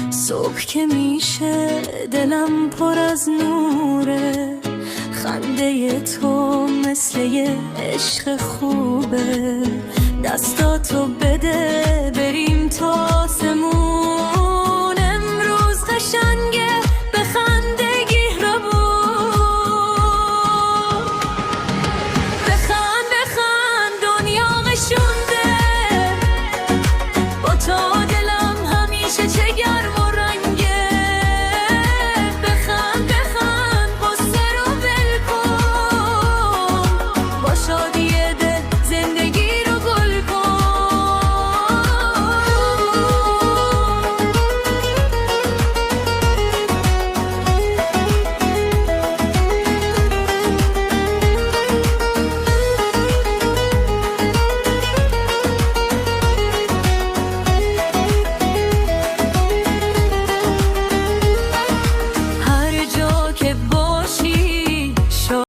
صبح که میشه دلم پر از نوره، خنده تو مثل یه عشق خوبه. دستاتو بده